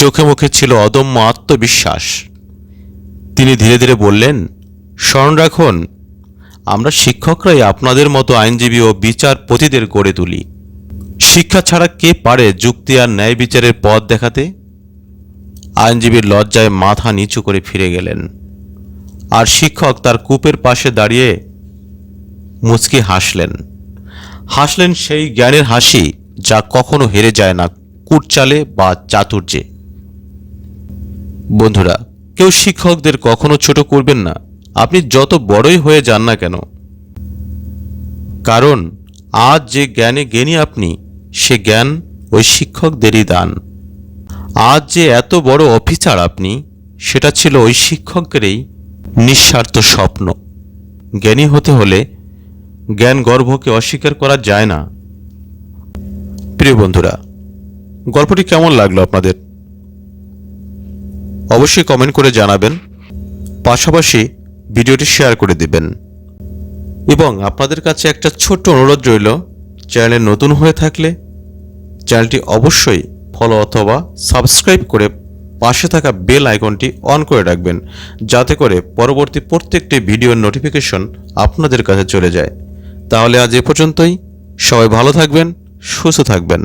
চোখে মুখে ছিল অদম্য আত্মবিশ্বাস। তিনি ধীরে ধীরে বললেন, স্মরণ রাখুন, আমরা শিক্ষকরাই আপনাদের মতো আইনজীবী ও বিচারপতিদের গড়ে তুলি। শিক্ষা ছাড়া কে পারে যুক্তি আর ন্যায় বিচারের পথ দেখাতে? আইনজীবীর লজ্জায় মাথা নিচু করে ফিরে গেলেন, আর শিক্ষক তার কূপের পাশে দাঁড়িয়ে মুচকি হাসলেন সেই জ্ঞানের হাসি যা কখনো হেরে যায় না কুটচালে বা চাতুর্যে। বন্ধুরা, কেউ শিক্ষকদের কখনো ছোট করবেন না, আপনি যত বড়ই হয়ে যান না কেন। কারণ আজ যে জ্ঞানে জ্ঞানী আপনি, সে জ্ঞান ওই শিক্ষকদেরই দান। আজ যে এত বড় অফিসার আপনি, সেটা ছিল ওই শিক্ষকদেরই নিঃস্বার্থ স্বপ্ন। জ্ঞানী হতে হলে জ্ঞান গর্ভকে অস্বীকার করা যায় না। প্রিয় বন্ধুরা, গল্পটি কেমন লাগলো আপনাদের? অবশ্যই কমেন্ট করে জানাবেন, পাশাপাশি ভিডিওটি শেয়ার করে দিবেন। এবং আপনাদের কাছে একটা ছোট্ট অনুরোধ রইল, চ্যানেলে নতুন হয়ে থাকলে চ্যানেলটি অবশ্যই ফলো অথবা সাবস্ক্রাইব করে পাশে থাকা বেল আইকনটি অন করে রাখবেন, যাতে করে পরবর্তী প্রত্যেকটি ভিডিওর নোটিফিকেশন আপনাদের কাছে চলে যায়। তাহলে আজ এ পর্যন্তই। সবাই ভালো থাকবেন, সুস্থ থাকবেন।